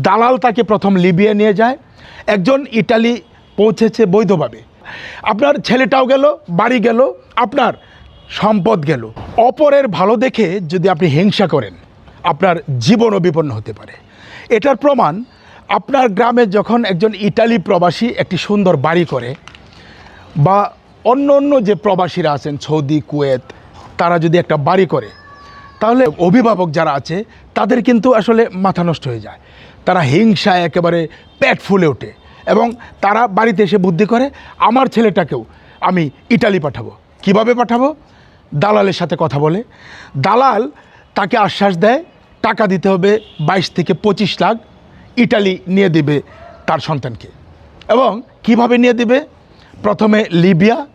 দালাল তাকে প্রথম লিবিয়া নিয়ে যায়। একজন ইটালি পৌঁছেছে বৈধভাবে। আপনার ছেলেটাও গেল, বাড়ি গেল, আপনার সম্পদ গেল। অপরের ভালো দেখে যদি আপনি হিংসা করেন, আপনার জীবনও বিপন্ন হতে পারে। এটার প্রমাণ আপনার গ্রামে যখন একজন ইটালি প্রবাসী একটি সুন্দর বাড়ি করে, বা অন্য অন্য যে প্রবাসীরা আছেন সৌদি, কুয়েত, তারা যদি একটা বাড়ি করে, তাহলে অভিভাবক যারা আছে তাদের কিন্তু আসলে মাথা নষ্ট হয়ে যায়। তারা হিংসায় একেবারে পেট ফুলে ওঠে এবং তারা বাড়িতে এসে বুদ্ধি করে, আমার ছেলেটাকেও আমি ইটালি পাঠাবো। কিভাবে পাঠাবো? দালালের সাথে কথা বলে। দালাল তাকে আশ্বাস দেয় টাকা দিতে হবে 22 থেকে 25 লাখ, ইটালি নিয়ে দিবে তার সন্তানকে। এবং কিভাবে নিয়ে দিবে? প্রথমে লিবিয়া,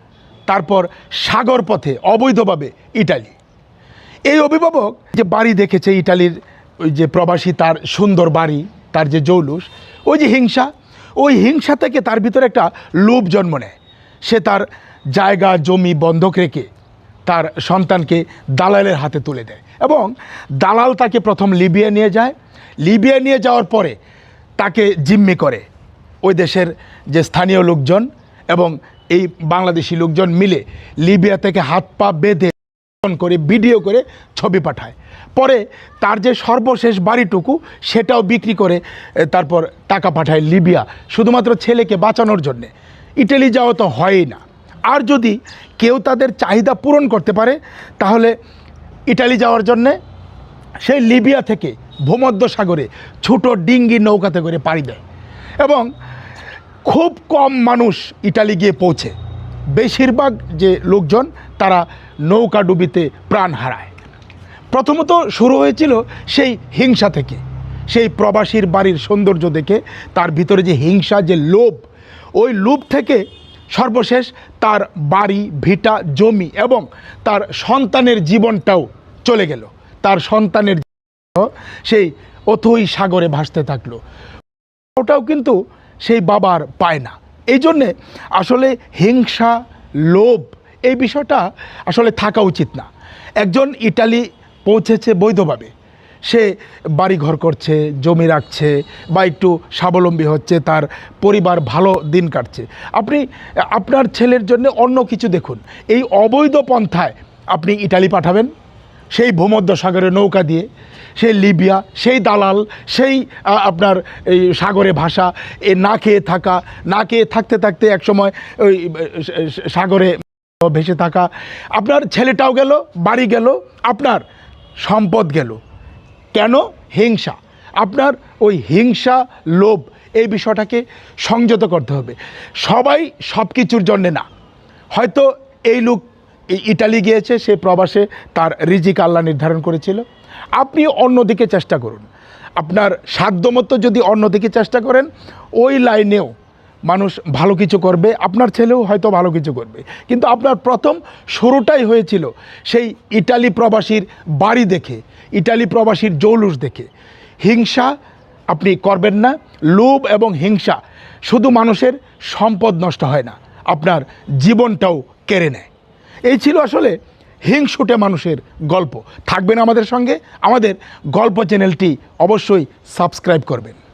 তারপর সাগর পথে অবৈধভাবে ইটালি। এই অভিভাবক যে বাড়ি দেখেছে ইটালির, ওই যে প্রবাসী তার সুন্দর বাড়ি, তার যে জৌলুস, ওই যে হিংসা, ওই হিংসা থেকে তার ভিতরে একটা লোভ জন্ম নেয়। সে তার জায়গা জমি বন্ধক রেখে তার সন্তানকে দালালের হাতে তুলে দেয় এবং দালাল তাকে প্রথম লিবিয়া নিয়ে যায়। লিবিয়া নিয়ে যাওয়ার পরে তাকে জিম্মি করে ওই দেশের যে স্থানীয় লোকজন এবং এই বাংলাদেশি লোকজন মিলে লিবিয়া থেকে হাত পা বেঁধে করে ভিডিও করে ছবি পাঠায়। পরে তার যে সর্বশেষ বাড়িটুকু সেটাও বিক্রি করে তারপর টাকা পাঠায় লিবিয়া, শুধুমাত্র ছেলেকে বাঁচানোর জন্যে। ইটালি যাওয়া তো হয়ই না। আর যদি কেউ তাদের চাহিদা পূরণ করতে পারে, তাহলে ইটালি যাওয়ার জন্যে সেই লিবিয়া থেকে ভূমধ্যসাগরে ছোটো ডিঙ্গি নৌকাতে করে পাড়ি দেয় এবং খুব কম মানুষ ইটালি গিয়ে পৌঁছে। বেশিরভাগ যে লোকজন তারা নৌকাডুবিতে প্রাণ হারায়। প্রথমত শুরু হয়েছিল সেই হিংসা থেকে, সেই প্রবাসীর বাড়ির সৌন্দর্য দেখে তার ভিতরে যে হিংসা, যে লোভ, ওই লোভ থেকে সর্বশেষ তার বাড়ি, ভিটা, জমি এবং তার সন্তানের জীবনটাও চলে গেল। তার সন্তানের সেই অথই সাগরে ভাসতে থাকলো। ওটাও কিন্তু সেই বাবার পায় না। এই জন্যে আসলে হিংসা, লোভ, এই বিষয়টা আসলে থাকা উচিত না। একজন ইটালি পৌঁছেছে বৈধভাবে, সে বাড়ি ঘর করছে, জমি রাখছে বা একটু স্বাবলম্বী হচ্ছে, তার পরিবার ভালো দিন কাটছে। আপনি আপনার ছেলের জন্য অন্য কিছু দেখুন। এই অবৈধ পন্থায় আপনি ইটালি পাঠাবেন, সেই ভূমধ্যসাগরের নৌকা দিয়ে, সেই লিবিয়া, সেই দালাল, সেই আপনার এই সাগরে ভাসা, এ না খেয়ে থাকা, না খেয়ে থাকতে থাকতে একসময় ওই সাগরে ভেসে থাকা। আপনার ছেলেটাও গেল, বাড়ি গেল, আপনার সম্পদ গেল। কেন? হিংসা। আপনার ওই হিংসা, লোভ, এই বিষয়টাকে সংযত করতে হবে। সবাই সব কিছুর জন্যে না। হয়তো এই লোক ইটালি গিয়েছে, সে প্রবাসে তার রিজিক আল্লাহ নির্ধারণ করেছিল। আপনি অন্যদিকে চেষ্টা করুন। আপনার সাধ্যমতো যদি অন্যদিকে চেষ্টা করেন, ওই লাইনেও মানুষ ভালো কিছু করবে, আপনার ছেলেও হয়তো ভালো কিছু করবে। কিন্তু আপনার প্রথম শুরুটাই হয়েছিল সেই ইটালি প্রবাসীর বাড়ি দেখে, ইটালি প্রবাসীর জৌলুস দেখে। হিংসা আপনি করবেন না। লোভ এবং হিংসা শুধু মানুষের সম্পদ নষ্ট হয় না, আপনার জীবনটাও কেড়ে নেয়। এই ছিল আসলে হিংসুটে মানুষের গল্প। থাকবেন আমাদের সঙ্গে। আমাদের গল্প চ্যানেলটি অবশ্যই সাবস্ক্রাইব করবেন।